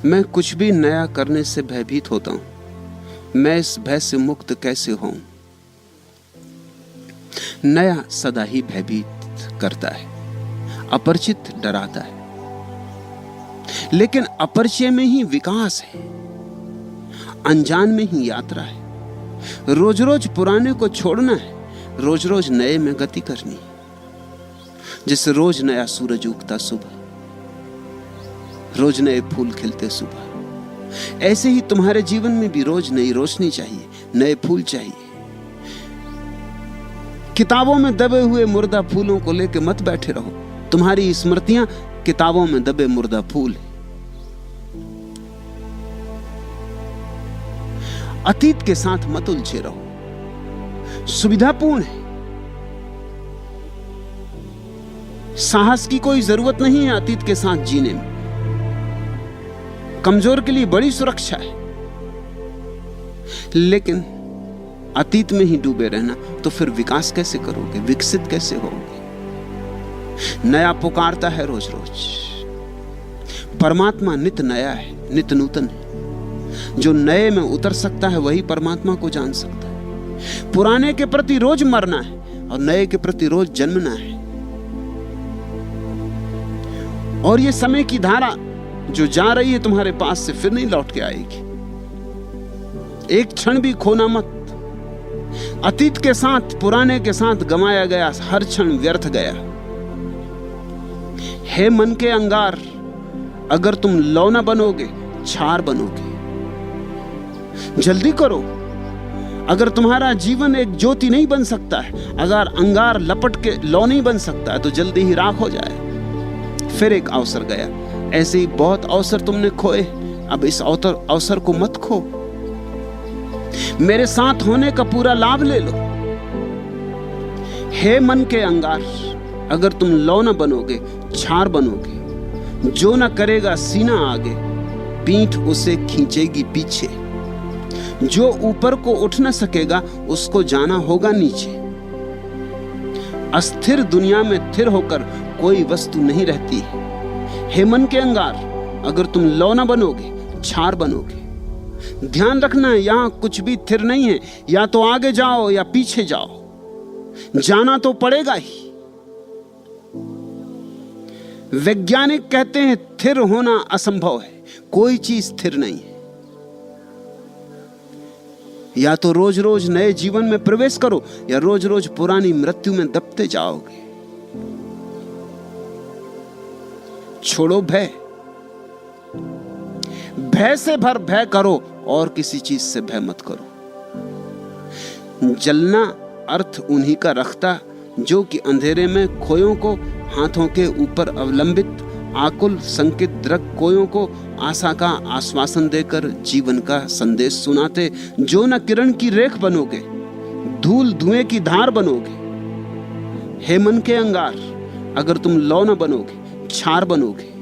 मैं कुछ भी नया करने से भयभीत होता हूं। मैं इस भय से मुक्त कैसे होऊं? नया सदा ही भयभीत करता है, अपरिचित डराता है, लेकिन अपरिचय में ही विकास है, अनजान में ही यात्रा है। रोज रोज पुराने को छोड़ना है, रोज रोज नए में गति करनी है। जैसे रोज नया सूरज उगता सुबह, रोज नए फूल खिलते सुबह, ऐसे ही तुम्हारे जीवन में भी रोज नई रोशनी चाहिए, नए फूल चाहिए। किताबों में दबे हुए मुर्दा फूलों को लेकर मत बैठे रहो। तुम्हारी स्मृतियां किताबों में दबे मुर्दा फूल है। अतीत के साथ मत उलझे रहो, सुविधापूर्ण है। साहस की कोई जरूरत नहीं है अतीत के साथ जीने में। कमजोर के लिए बड़ी सुरक्षा है, लेकिन अतीत में ही डूबे रहना तो फिर विकास कैसे करोगे, विकसित कैसे होगे? नया पुकारता है रोज रोज। परमात्मा नित नया है, नित नूतन है। जो नए में उतर सकता है वही परमात्मा को जान सकता है। पुराने के प्रति रोज मरना है और नए के प्रति रोज जन्मना है। और ये समय की धारा जो जा रही है तुम्हारे पास से फिर नहीं लौट के आएगी। एक क्षण भी खोना मत। अतीत के साथ, पुराने के साथ गंवाया गया हर क्षण व्यर्थ गया। हे मन के अंगार, अगर तुम लौ न बनोगे, छार बनोगे। जल्दी करो। अगर तुम्हारा जीवन एक ज्योति नहीं बन सकता है, अगर अंगार लपट के लौ नहीं बन सकता है, तो जल्दी ही राख हो जाए। फिर एक अवसर गया। ऐसे ही बहुत अवसर तुमने खोए, अब इस अवसर को मत खो। मेरे साथ होने का पूरा लाभ ले लो। हे मन के अंगार, अगर तुम लौ न बनोगे, छार बनोगे। जो न करेगा सीना आगे, पीठ उसे खींचेगी पीछे। जो ऊपर को उठ न सकेगा, उसको जाना होगा नीचे। अस्थिर दुनिया में थिर होकर कोई वस्तु नहीं रहती है। हे मन के अंगार, अगर तुम लौ न बनोगे, छार बनोगे। ध्यान रखना, यहां कुछ भी थिर नहीं है। या तो आगे जाओ या पीछे जाओ, जाना तो पड़ेगा ही। वैज्ञानिक कहते हैं थिर होना असंभव है, कोई चीज स्थिर नहीं है। या तो रोज रोज नए जीवन में प्रवेश करो, या रोज रोज पुरानी मृत्यु में दबते जाओगे। छोड़ो भय। भय से भर भय करो और किसी चीज से भय मत करो। जलना अर्थ उन्हीं का रखता जो कि अंधेरे में खोयों को हाथों के ऊपर अवलंबित आकुल संकित दृक कोयों को आशा का आश्वासन देकर जीवन का संदेश सुनाते। जो न किरण की रेख बनोगे, धूल धुएं की धार बनोगे। हे मन के अंगार, अगर तुम लौ न बनोगे, छार बनोगे।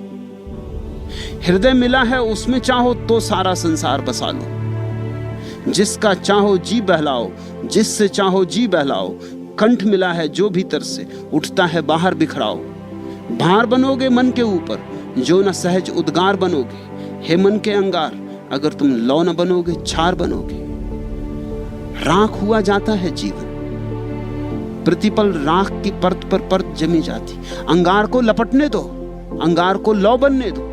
हृदय मिला है, उसमें चाहो तो सारा संसार बसा लो। जिसका चाहो जी बहलाओ, जिससे चाहो जी बहलाओ। कंठ मिला है जो भीतर से उठता है बाहर बिखराओ। भार बनोगे मन के ऊपर, जो न सहज उद्गार बनोगे। हे मन के अंगार, अगर तुम लौ न बनोगे, छार बनोगे। राख हुआ जाता है जीवन, प्रतिपल राख की परत पर परत जमी जाती। अंगार को लपटने दो, अंगार को लौ बनने दो।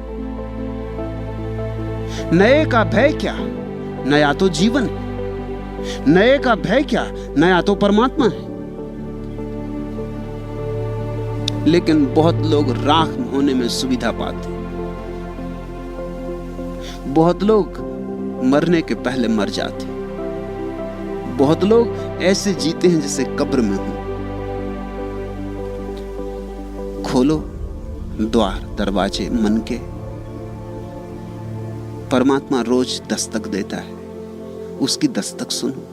नए का भय क्या, नया तो जीवन है। नए का भय क्या, नया तो परमात्मा है। लेकिन बहुत लोग राख होने में सुविधा पाते। बहुत लोग मरने के पहले मर जाते। बहुत लोग ऐसे जीते हैं जैसे कब्र में हो। खोलो द्वार दरवाजे मन के। परमात्मा रोज दस्तक देता है, उसकी दस्तक सुनो।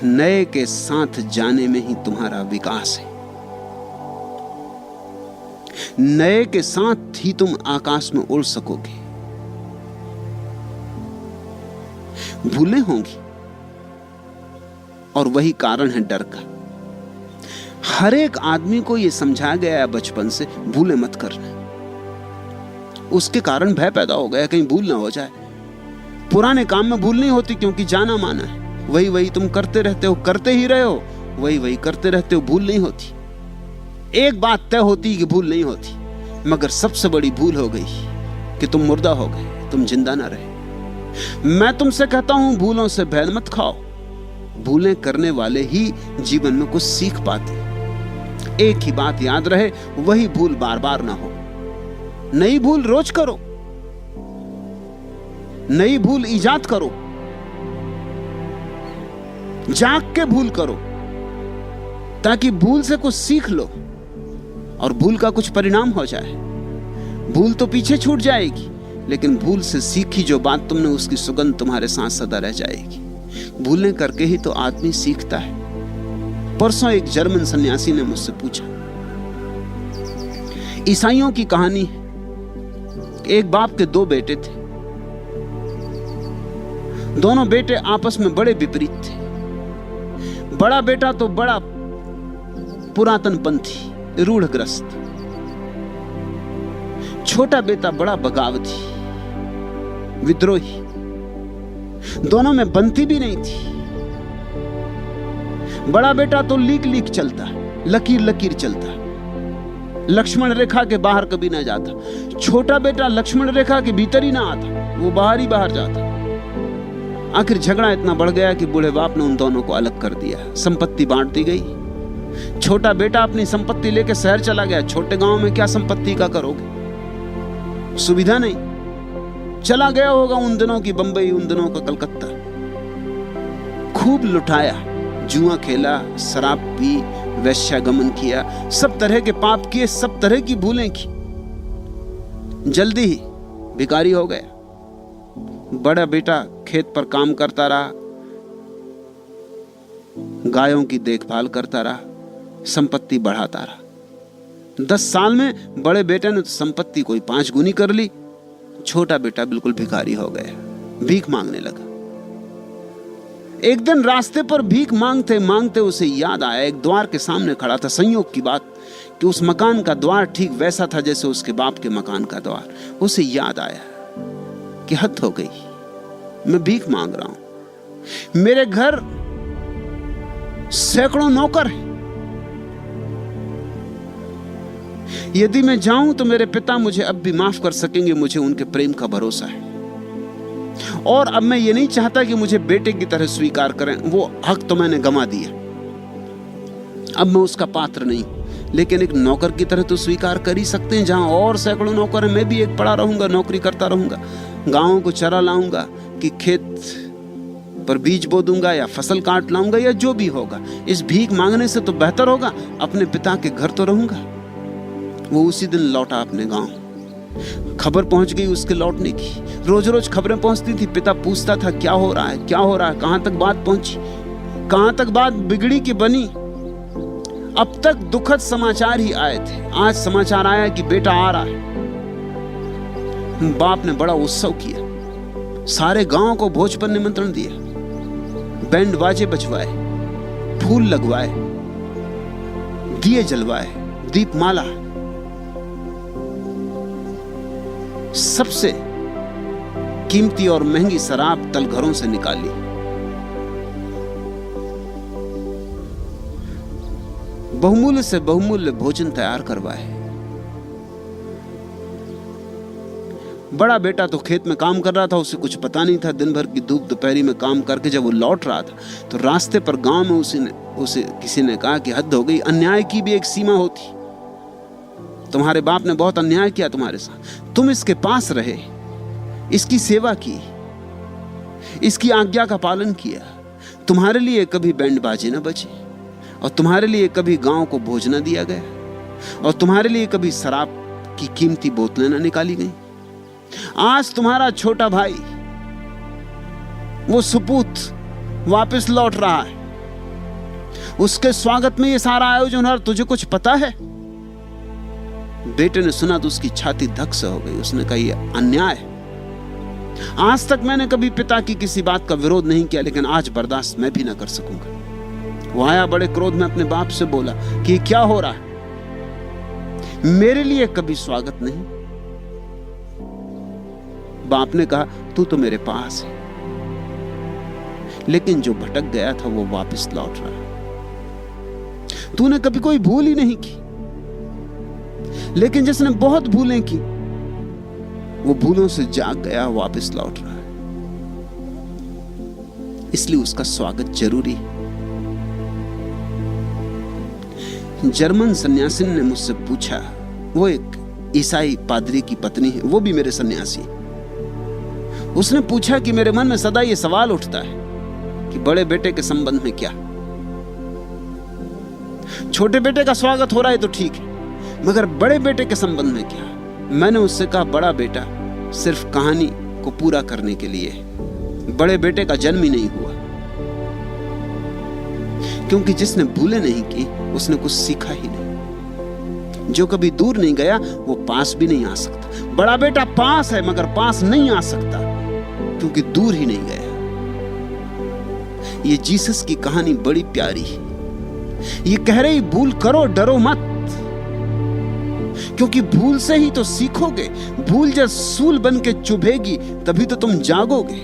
नए के साथ जाने में ही तुम्हारा विकास है। नए के साथ ही तुम आकाश में उड़ सकोगे। भूलें होंगी और वही कारण है डर का। हर एक आदमी को यह समझाया गया है बचपन से, भूले मत करना। उसके कारण भय पैदा हो गया कहीं भूल ना हो जाए। पुराने काम में भूल नहीं होती क्योंकि जाना माना है। वही वही तुम करते रहते हो, करते ही रहे हो, वही वही करते रहते हो, भूल नहीं होती। एक बात तय होती कि भूल नहीं होती, मगर सबसे बड़ी भूल हो गई कि तुम मुर्दा हो गए, तुम जिंदा ना रहे। मैं तुमसे कहता हूं, भूलों से भय मत खाओ। भूलें करने वाले ही जीवन में कुछ सीख पाते। एक ही बात याद रहे, वही भूल बार बार ना हो। नई भूल रोज करो, नई भूल इजाद करो, जाग के भूल करो, ताकि भूल से कुछ सीख लो और भूल का कुछ परिणाम हो जाए। भूल तो पीछे छूट जाएगी, लेकिन भूल से सीखी जो बात तुमने, उसकी सुगंध तुम्हारे साथ सदा रह जाएगी। भूलें करके ही तो आदमी सीखता है। परसों एक जर्मन सन्यासी ने मुझसे पूछा, ईसाइयों की कहानी है, एक बाप के दो बेटे थे। दोनों बेटे आपस में बड़े विपरीत थे। बड़ा बेटा तो बड़ा पुरातनपंथी, रूढ़ग्रस्त। छोटा बेटा बड़ा बगावती, विद्रोही। दोनों में बनती भी नहीं थी। बड़ा बेटा तो लीक लीक चलता, लकीर लकीर चलता, लक्ष्मण रेखा के बाहर कभी ना जाता। छोटा बेटा लक्ष्मण रेखा के भीतर ही ना आता, वो बाहर ही बाहर जाता। आखिर झगड़ा इतना बढ़ गया कि बूढ़े बाप ने उन दोनों को अलग कर दिया। संपत्ति बांट दी गई। छोटा बेटा अपनी संपत्ति लेकर शहर चला गया। छोटे गांव में क्या संपत्ति का करोगे, सुविधा नहीं। चला गया होगा उन दिनों की बंबई, उन दिनों का कलकत्ता। खूब लुटाया, जुआ खेला, शराब पी, वैश्यागमन किया, सब तरह के पाप किए, सब तरह की भूलें की। जल्दी ही भिखारी हो गया। बड़ा बेटा खेत पर काम करता रहा, गायों की देखभाल करता रहा, संपत्ति बढ़ाता रहा। 10 साल में बड़े बेटे ने तो संपत्ति कोई 5 गुनी कर ली। छोटा बेटा बिल्कुल भिखारी हो गया, भीख मांगने लगा। एक दिन रास्ते पर भीख मांगते मांगते उसे याद आया, एक द्वार के सामने खड़ा था। संयोग की बात कि उस मकान का द्वार ठीक वैसा था जैसे उसके बाप के मकान का द्वार। उसे याद आया कि हद हो गई, मैं भीख मांग रहा हूं। मेरे घर सैकड़ों नौकर हैं। यदि मैं जाऊं तो मेरे पिता मुझे अब भी माफ कर सकेंगे, मुझे उनके प्रेम का भरोसा है। और अब मैं ये नहीं चाहता कि मुझे बेटे की तरह स्वीकार करें, वो हक तो मैंने गंवा दिया। अब मैं उसका पात्र नहीं, लेकिन एक नौकर की तरह तो स्वीकार कर ही सकते हैं। जहां और सैकड़ों नौकर हैं, मैं भी एक पड़ा रहूंगा, नौकरी करता रहूंगा, गांवों को चरा लाऊंगा कि खेत पर बीज बो दूंगा या फसल काट लाऊंगा या जो भी होगा। इस भीख मांगने से तो बेहतर होगा अपने पिता के घर तो रहूंगा। वो उसी दिन लौटा अपने गांव। खबर पहुंच गई उसके लौटने की। रोज रोज खबरें पहुंचती थी। पिता पूछता था क्या हो रहा है, क्या हो रहा है, कहां तक बात पहुंची, कहां तक बात बिगड़ी कि बनी। अब तक दुखद समाचार ही आए थे। आज समाचार आया कि बेटा आ रहा है। बाप ने बड़ा उत्सव किया, सारे गांव को भोज पर निमंत्रण दिया, बैंड बाजे बजवाए, फूल लगवाए, दिए जलवाए, दीपमाला, सबसे कीमती और महंगी शराब तलघरों से निकाली। बहुमूल्य से बहुमूल्य भोजन तैयार करवाए। बड़ा बेटा तो खेत में काम कर रहा था, उसे कुछ पता नहीं था। दिन भर की धूप दोपहरी में काम करके जब वो लौट रहा था तो रास्ते पर गांव में उसे किसी ने कहा कि हद हो गई, अन्याय की भी एक सीमा होती। तुम्हारे बाप ने बहुत अन्याय किया तुम्हारे साथ। तुम इसके पास रहे, इसकी सेवा की, इसकी आज्ञा का पालन किया। तुम्हारे लिए कभी बैंड बाजे न बजे, और तुम्हारे लिए कभी गांव को भोज न दिया गया, और तुम्हारे लिए कभी शराब की कीमती बोतलें न निकाली गई। आज तुम्हारा छोटा भाई, वो सुपूत वापस लौट रहा है। उसके स्वागत में ये सारा आयोजन हो रहा, तुझे कुछ पता है? बेटे ने सुना तो उसकी छाती धक से हो गई। उसने कहा यह अन्याय है। आज तक मैंने कभी पिता की किसी बात का विरोध नहीं किया, लेकिन आज बर्दाश्त मैं भी ना कर सकूंगा। वो आया बड़े क्रोध में, अपने बाप से बोला कि क्या हो रहा है, मेरे लिए कभी स्वागत नहीं। बाप ने कहा तू तो मेरे पास है, लेकिन जो भटक गया था वो वापस लौट रहा है। तूने कभी कोई भूल ही नहीं की, लेकिन जिसने बहुत भूलें की वो भूलों से जाग गया, वापस लौट रहा है। इसलिए उसका स्वागत जरूरी है। जर्मन सन्यासी ने मुझसे पूछा, वो एक ईसाई पादरी की पत्नी है, वो भी मेरे सन्यासी। उसने पूछा कि मेरे मन में सदा ये सवाल उठता है कि बड़े बेटे के संबंध में क्या, छोटे बेटे का स्वागत हो रहा है तो ठीक है, मगर बड़े बेटे के संबंध में क्या। मैंने उससे कहा बड़ा बेटा सिर्फ कहानी को पूरा करने के लिए, बड़े बेटे का जन्म ही नहीं हुआ, क्योंकि जिसने भूले नहीं की उसने कुछ सीखा ही नहीं। जो कभी दूर नहीं गया वो पास भी नहीं आ सकता। बड़ा बेटा पास है मगर पास नहीं आ सकता, क्योंकि दूर ही नहीं गया। ये जीसस की कहानी बड़ी प्यारी है। ये कह रही भूल करो, डरो मत, क्योंकि भूल से ही तो सीखोगे। भूल जब सूल बन के चुभेगी तभी तो तुम जागोगे,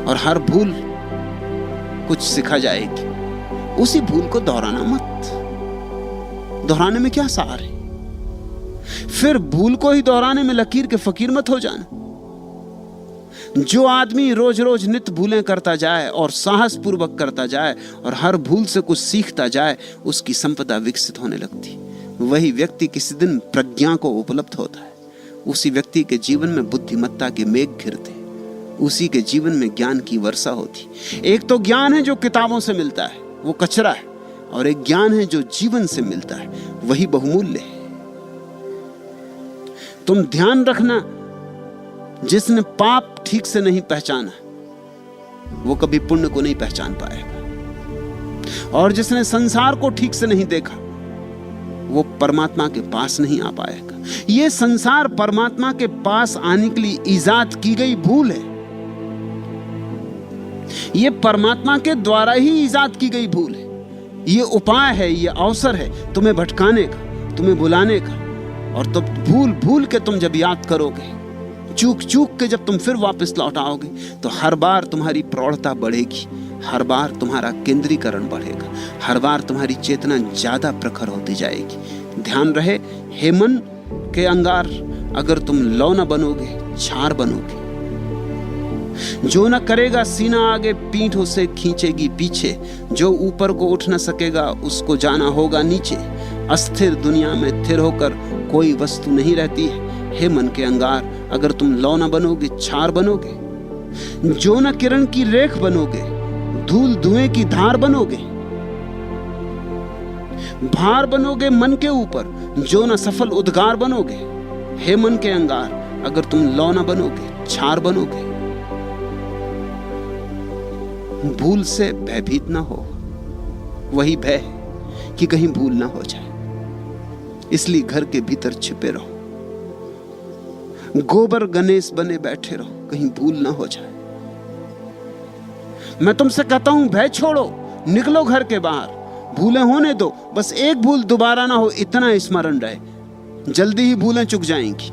और हर भूल कुछ सिखा जाएगी। उसी भूल को दोहराना मत। दोहराने में क्या सार है? फिर भूल को ही दोहराने में लकीर के फकीर मत हो जाना। जो आदमी रोज रोज नित्य भूलें करता जाए और साहस पूर्वक करता जाए और हर भूल से कुछ सीखता जाए, उसकी संपदा विकसित होने लगती। वही व्यक्ति किसी दिन प्रज्ञा को उपलब्ध होता है। उसी व्यक्ति के जीवन में बुद्धिमत्ता के मेघ घिरते, उसी के जीवन में ज्ञान की वर्षा होती। एक तो ज्ञान है जो किताबों से मिलता है, वो कचरा है, और एक ज्ञान है जो जीवन से मिलता है, वही बहुमूल्य है। तुम ध्यान रखना, जिसने पाप ठीक से नहीं पहचाना वो कभी पुण्य को नहीं पहचान पाएगा, और जिसने संसार को ठीक से नहीं देखा वो परमात्मा के पास नहीं आ पाएगा। ये संसार परमात्मा के पास आने के लिए ईजाद की गई भूल है। ये परमात्मा के द्वारा ही ईजाद की गई भूल है। ये उपाय है, ये अवसर है तुम्हें भटकाने का, तुम्हें बुलाने का। और तब भूल भूल के तुम जब याद करोगे, चूक चूक के जब तुम फिर वापस लौट आओगे, तो हर बार तुम्हारी प्रौढ़ता बढ़ेगी, हर बार तुम्हारा केंद्रीकरण बढ़ेगा, हर बार तुम्हारी चेतना ज्यादा प्रखर होती जाएगी। ध्यान रहे, हे मन के अंगार, अगर तुम लौ न बनोगे, छार बनोगे। जो न करेगा सीना आगे, पीठ उसे खींचेगी पीछे। जो ऊपर को उठ न सकेगा, उसको जाना होगा नीचे। अस्थिर दुनिया में स्थिर होकर कोई वस्तु नहीं रहती है। हे मन के अंगार, अगर तुम लौ न बनोगे, छार बनोगे। जो न किरण की रेख बनोगे, धूल धुएं की धार बनोगे। भार बनोगे मन के ऊपर, जो न सफल उद्गार बनोगे। हे मन के अंगार, अगर तुम लौ न बनोगे, छार बनोगे। भूल से भयभीत ना हो, वही भय है कि कहीं भूल ना हो जाए। इसलिए घर के भीतर छिपे रहो, गोबर गणेश बने बैठे रहो, कहीं भूल ना हो जाए। मैं तुमसे कहता हूं, भय छोड़ो, निकलो घर के बाहर। भूलें होने दो, बस एक भूल दोबारा ना हो, इतना स्मरण रहे। जल्दी ही भूलें चुक जाएंगी,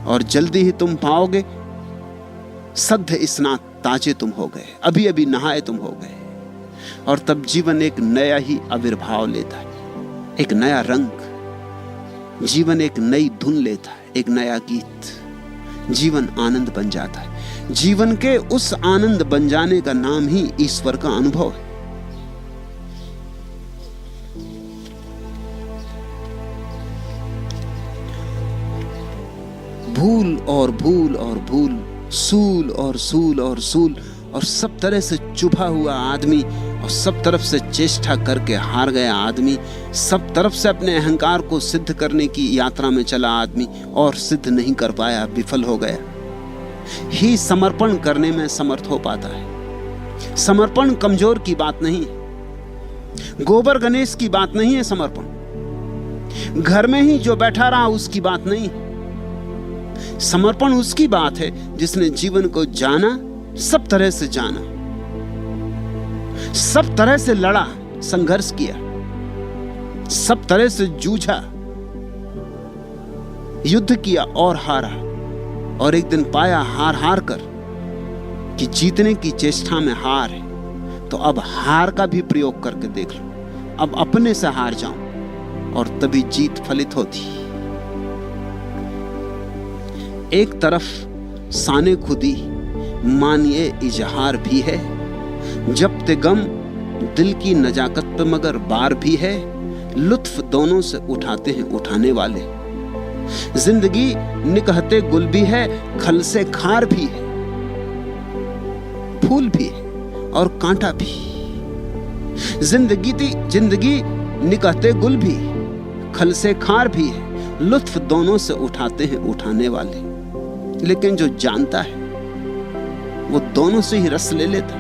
और जल्दी ही तुम पाओगे सद्य स्नात, ताजे तुम हो गए, अभी अभी नहाए तुम हो गए। और तब जीवन एक नया ही आविर्भाव लेता है, एक नया रंग। जीवन एक नई धुन लेता है, एक नया गीत। जीवन आनंद बन जाता है। जीवन के उस आनंद बन जाने का नाम ही ईश्वर का अनुभव है। भूल और भूल और भूल, सूल और सूल और सूल, और सब तरह से चुभा हुआ आदमी, और सब तरफ से चेष्टा करके हार गया आदमी, सब तरफ से अपने अहंकार को सिद्ध करने की यात्रा में चला आदमी, और सिद्ध नहीं कर पाया, विफल हो गया। ही समर्पण करने में समर्थ हो पाता है। समर्पण कमजोर की बात नहीं है, गोबर गणेश की बात नहीं है। समर्पण घर में ही जो बैठा रहा उसकी बात नहीं है। समर्पण उसकी बात है जिसने जीवन को जाना, सब तरह से जाना। सब तरह से लड़ा, संघर्ष किया, सब तरह से जूझा, युद्ध किया और हारा। और एक दिन पाया हार हार कर कि जीतने की चेष्टा में हार है, तो अब हार का भी प्रयोग करके देख लो। अब अपने से हार जाऊं और तभी जीत फलित होती। एक तरफ साने खुदी मानिए इजहार भी है, जब्ते गम दिल की नजाकत पे मगर बार भी है, लुत्फ दोनों से उठाते हैं उठाने वाले। जिंदगी निकहते गुल भी है, खल से खार भी है, फूल भी है और कांटा भी। जिंदगी निकहते गुल भी, खल से खार भी है, लुत्फ दोनों से उठाते हैं उठाने वाले। लेकिन जो जानता है वो दोनों से ही रस ले लेता,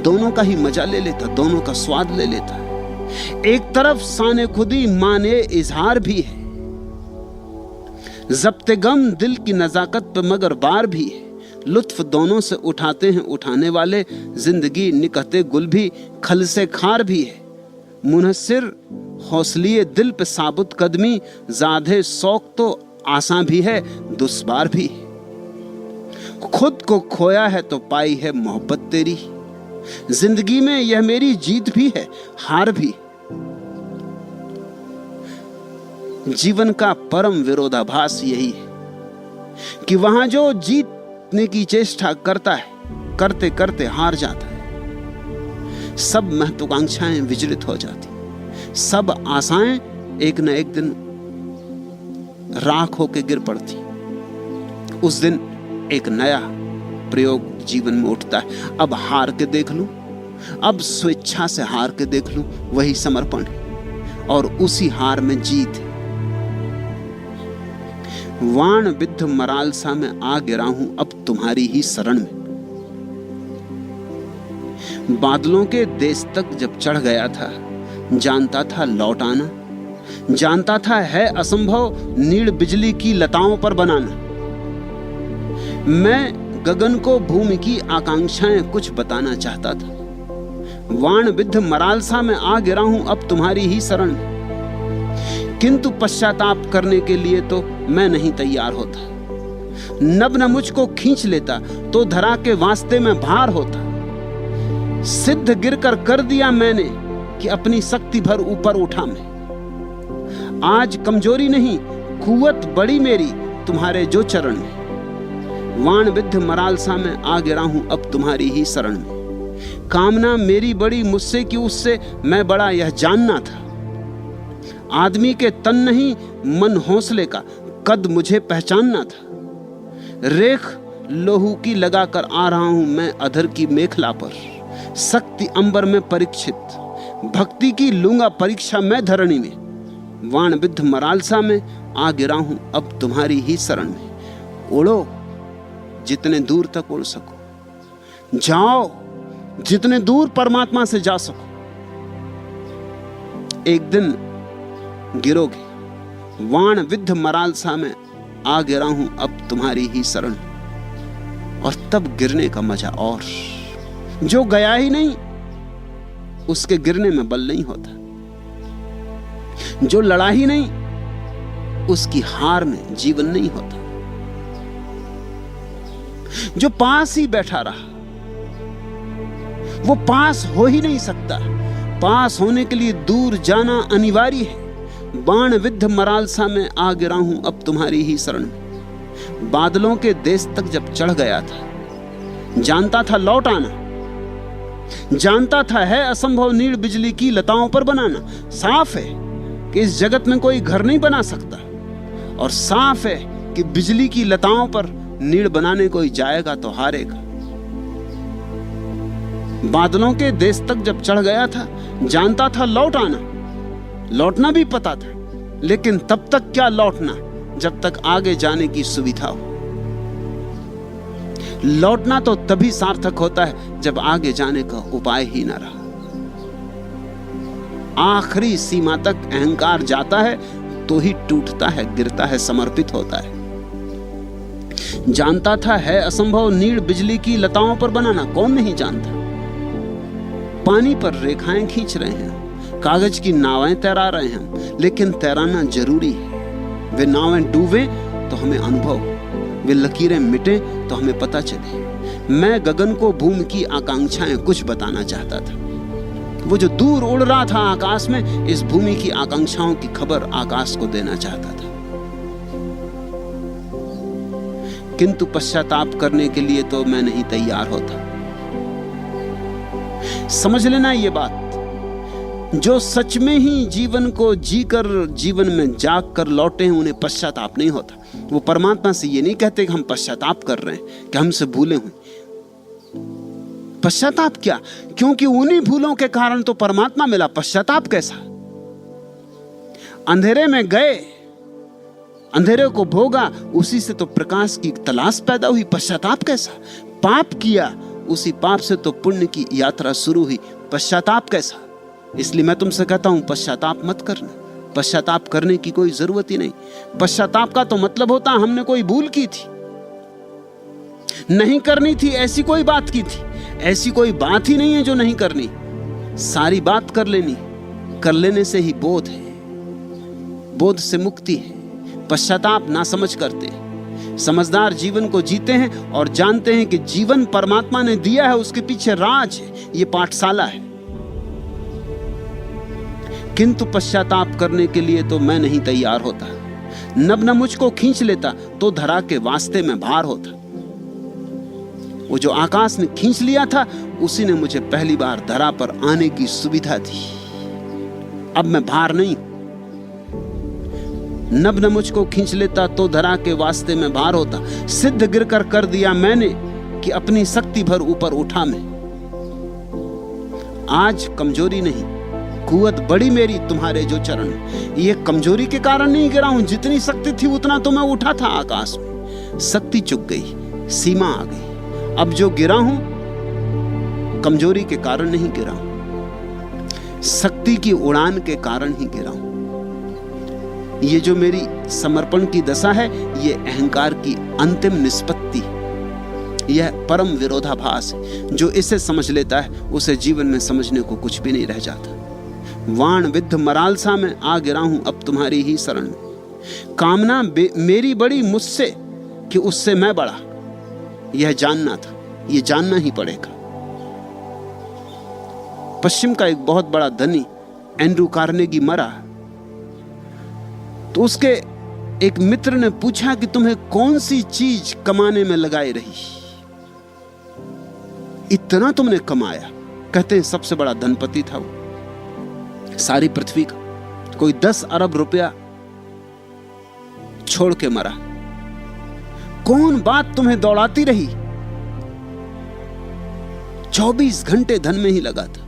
दोनों का ही मजा ले लेता, दोनों का स्वाद ले लेता है। एक तरफ साने खुदी माने इजहार भी है, जब्ते गम दिल की नजाकत पे मगर बार भी है, लुत्फ दोनों से उठाते हैं उठाने वाले। जिंदगी निकहते गुल भी, खल से खार भी है, मुनहसिर हौसलिए दिल पे साबुत कदमी, जादे शौक तो आसान भी है, दुश्वार भी है। खुद को खोया है तो पाई है मोहब्बत तेरी, जिंदगी में यह मेरी जीत भी है हार भी। जीवन का परम विरोधाभास यही है कि वहां जो जीतने की चेष्टा करता है, करते करते हार जाता है। सब महत्वाकांक्षाएं विचलित हो जाती, सब आशाएं एक न एक दिन राख होके गिर पड़ती। उस दिन एक नया प्रयोग जीवन में उठता है। अब हार के देख लूं, अब स्वेच्छा से हार के देख लूं, वही समर्पण है और उसी हार में जीत है। वाण विद्ध मरालसा में आ गिरा हूं अब तुम्हारी ही शरण में। बादलों के देश तक जब चढ़ गया था, जानता था लौट आना, जानता था है असंभव नीड़ बिजली की लताओं पर बनाना। मैं गगन को भूमि की आकांक्षाएं कुछ बताना चाहता था। वाण विद्ध मरालसा में आ गिरा हूं अब तुम्हारी ही शरण में, किंतु पश्चाताप करने के लिए तो मैं नहीं तैयार होता। नभ न मुझको खींच लेता तो धरा के वास्ते में भार होता। सिद्ध गिरकर कर दिया मैंने कि अपनी शक्ति भर ऊपर उठा मैं। आज कमजोरी नहीं कुव्वत बड़ी मेरी तुम्हारे जो चरण में। वाण विद्ध मरालसा में आ गिरा हूं अब तुम्हारी ही शरण में। कामना मेरी बड़ी मुझसे कि उससे मैं बड़ा यह जानना था। आदमी के तन नहीं मन हौसले का कद मुझे पहचानना था। रेख लोहू की लगाकर आ रहा हूं मैं अधर की मेखला पर। शक्ति अंबर में परीक्षित भक्ति की लूंगा परीक्षा मैं धरणी में। वाण विद्ध मरालसा में आ गिरा हूं अब तुम्हारी ही शरण में। उड़ो जितने दूर तक उड़ सको, जाओ जितने दूर परमात्मा से जा सको। एक दिन गिरोगे। वाण विद्ध मरालसा में आ गिरा हूं अब तुम्हारी ही शरण। और तब गिरने का मजा और। जो गया ही नहीं उसके गिरने में बल नहीं होता। जो लड़ा ही नहीं उसकी हार में जीवन नहीं होता। जो पास ही बैठा रहा वो पास हो ही नहीं सकता। पास होने के लिए दूर जाना अनिवार्य है। बाण विद्ध मरालसा में आ गिरा हूं अब तुम्हारी ही शरण में। बादलों के देश तक जब चढ़ गया था, जानता था लौट आना, जानता था है असंभव नीड़ बिजली की लताओं पर बनाना। साफ है कि इस जगत में कोई घर नहीं बना सकता, और साफ है कि बिजली की लताओं पर नीड़ बनाने कोई जाएगा तो हारेगा। बादलों के देश तक जब चढ़ गया था, जानता था लौट आना, लौटना भी पता था, लेकिन तब तक क्या लौटना जब तक आगे जाने की सुविधा हो। लौटना तो तभी सार्थक होता है जब आगे जाने का उपाय ही ना रहा। आखिरी सीमा तक अहंकार जाता है तो ही टूटता है, गिरता है, समर्पित होता है। जानता था है असंभव नीड़ बिजली की लताओं पर बनाना। कौन नहीं जानता। पानी पर रेखाएं खींच रहे हैं, कागज की नावें तैरा रहे हैं, लेकिन तैराना जरूरी है। वे नावें डूबे तो हमें अनुभव, वे लकीरें मिटे तो हमें पता चले। मैं गगन को भूमि की आकांक्षाएं कुछ बताना चाहता था। वो जो दूर उड़ रहा था आकाश में, इस भूमि की आकांक्षाओं की खबर आकाश को देना चाहता था। किंतु पश्चाताप करने के लिए तो मैं नहीं तैयार होता। समझ लेना ये बात, जो सच में ही जीवन को जीकर जीवन में जाग कर लौटे हैं, उन्हें पश्चाताप नहीं होता। वो परमात्मा से ये नहीं कहते कि हम पश्चाताप कर रहे हैं, कि हमसे भूले हुए। पश्चाताप क्या? क्योंकि उन्हीं भूलों के कारण तो परमात्मा मिला। पश्चाताप कैसा? अंधेरे में गए, अंधेरे को भोगा, उसी से तो प्रकाश की तलाश पैदा हुई। पश्चाताप कैसा? पाप किया, उसी पाप से तो पुण्य की यात्रा शुरू हुई। पश्चाताप कैसा? इसलिए मैं तुमसे कहता हूं, पश्चाताप मत करना। पश्चाताप करने की कोई जरूरत ही नहीं। पश्चाताप का तो मतलब होता हमने कोई भूल की थी, नहीं करनी थी, ऐसी कोई बात की थी। ऐसी कोई बात ही नहीं है जो नहीं करनी, सारी बात कर लेनी। कर लेने से ही बोध है, बोध से मुक्ति है। पश्चाताप ना समझ करते। समझदार जीवन को जीते हैं और जानते हैं कि जीवन परमात्मा ने दिया है, उसके पीछे राज है, ये पाठशाला है। किंतु पश्चाताप करने के लिए तो मैं नहीं तैयार होता। नब न मुझको खींच लेता तो धरा के वास्ते में भार होता। वो जो आकाश ने खींच लिया था, उसी ने मुझे पहली बार धरा पर आने की सुविधा दी। अब मैं भार नहीं। नब न मुझको खींच लेता तो धरा के वास्ते में भार होता। सिद्ध गिरकर कर दिया मैंने कि अपनी शक्ति भर ऊपर उठा मैं। आज कमजोरी नहीं, कुवत बड़ी मेरी तुम्हारे जो चरण। ये कमजोरी के कारण नहीं गिरा हूं, जितनी शक्ति थी उतना तो मैं उठा था आकाश में। शक्ति चुक गई, सीमा आ गई। अब जो गिरा हूं, कमजोरी के कारण नहीं गिरा हूं, शक्ति की उड़ान के कारण ही गिरा हूं। ये जो मेरी समर्पण की दशा है, ये अहंकार की अंतिम निष्पत्ति, यह परम विरोधाभास है। जो इसे समझ लेता है, उसे जीवन में समझने को कुछ भी नहीं रह जाता। वाण विद्ध मरालसा में आ गिरा हूं अब तुम्हारी ही शरण में। कामना मेरी बड़ी मुझसे कि उससे मैं बड़ा, यह जानना था, यह जानना ही पड़ेगा। पश्चिम का एक बहुत बड़ा धनी एंड्रू कार्नेगी मरा, तो उसके एक मित्र ने पूछा कि तुम्हें कौन सी चीज कमाने में लगाई रही, इतना तुमने कमाया। कहते हैं सबसे बड़ा धनपति था वो सारी पृथ्वी का, कोई 10 अरब रुपया छोड़ के मरा। कौन बात तुम्हें दौड़ाती रही? 24 घंटे धन में ही लगा था।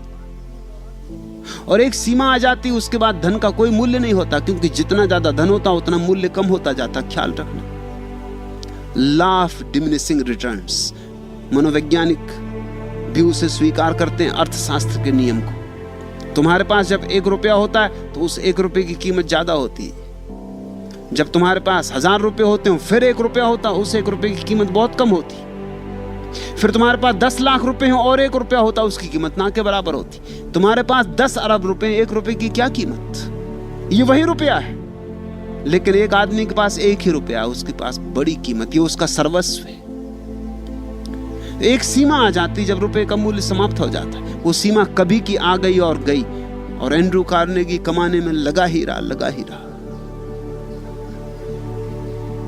और एक सीमा आ जाती, उसके बाद धन का कोई मूल्य नहीं होता, क्योंकि जितना ज्यादा धन होता उतना मूल्य कम होता जाता। ख्याल रखना, लॉ ऑफ डिमिनिशिंग रिटर्न्स। मनोवैज्ञानिक भी उसे स्वीकार करते हैं, अर्थशास्त्र के नियम को। तुम्हारे पास जब 1 रुपया होता है तो उस 1 रुपये की कीमत ज्यादा होती है। जब तुम्हारे पास 1000 रुपये होते हो, फिर 1 रुपया होता, उस 1 रुपये की कीमत बहुत कम होती। फिर तुम्हारे पास 10 लाख रुपए हो और 1 रुपया होता, उसकी कीमत ना के बराबर होती। तुम्हारे पास 10 अरब रुपए, 1 रुपए की क्या कीमत? ये वही रुपया है, लेकिन एक आदमी के पास 1 ही रुपया, उसके पास बड़ी कीमत, ये उसका सर्वस्व है। एक सीमा आ जाती जब रुपए का मूल्य समाप्त हो जाता है। वो सीमा कभी की आ गई और गई, और एंड्रू कार्नेगी कमाने में लगा ही रहा।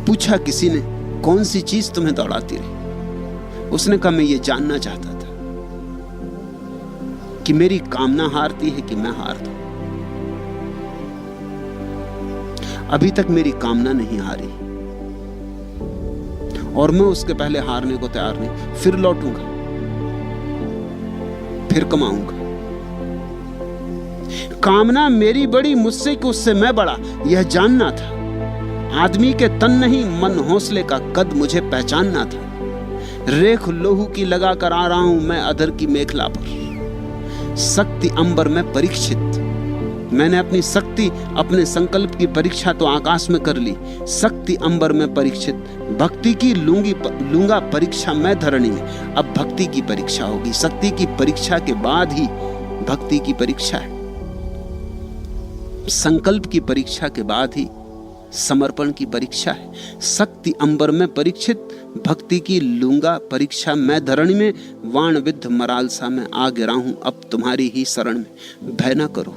पूछा किसी ने, कौन सी चीज तुम्हें दौड़ाती रही? उसने कहा, मैं ये जानना चाहता था कि मेरी कामना हारती है कि मैं हारता हूं। अभी तक मेरी कामना नहीं हारी, और मैं उसके पहले हारने को तैयार नहीं। फिर लौटूंगा, फिर कमाऊंगा। कामना मेरी बड़ी मुझसे कि उससे मैं बड़ा, यह जानना था। आदमी के तन नहीं, मन हौसले का कद मुझे पहचानना था। रेख लोहू की लगा कर आ रहा हूं मैं अधर की मेखला पर। शक्ति अंबर में परीक्षित, मैंने अपनी शक्ति, अपने संकल्प की परीक्षा तो आकाश में कर ली। शक्ति अंबर में परीक्षित, भक्ति की लूंगा परीक्षा मैं धरणी में। अब भक्ति की परीक्षा होगी। शक्ति की परीक्षा के बाद ही भक्ति की परीक्षा है। संकल्प की परीक्षा के बाद ही समर्पण की परीक्षा है। शक्ति अंबर में परीक्षित, भक्ति की लूंगा परीक्षा। मैं धरणी में वाण विद्ध मरालसा में आ गिरा हूं अब तुम्हारी ही शरण में। भय न करो,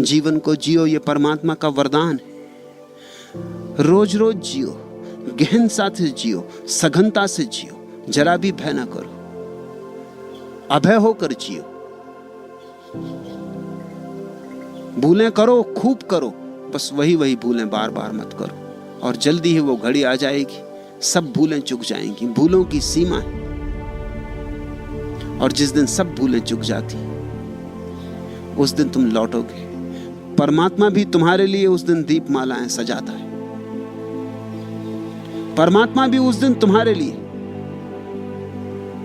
जीवन को जियो, ये परमात्मा का वरदान है। रोज रोज जियो, गहनता से जियो, सघनता से जियो, जरा भी भय न करो, अभय होकर जियो। भूलें करो, खूब करो, बस वही वही भूलें बार बार मत करो, और जल्दी ही वो घड़ी आ जाएगी, सब भूलें चुक जाएंगी। भूलों की सीमा है, और जिस दिन सब भूलें चुक जाती उस दिन तुम लौटोगे। परमात्मा भी तुम्हारे लिए उस दिन दीपमालाएं सजाता है। परमात्मा भी उस दिन तुम्हारे लिए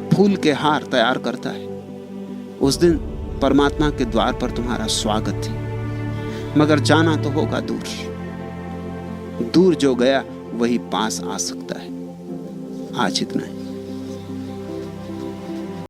फूल के हार तैयार करता है। उस दिन परमात्मा के द्वार पर तुम्हारा स्वागत है, मगर जाना तो होगा दूर। दूर जो गया वही पास आ सकता है। आज इतना ही।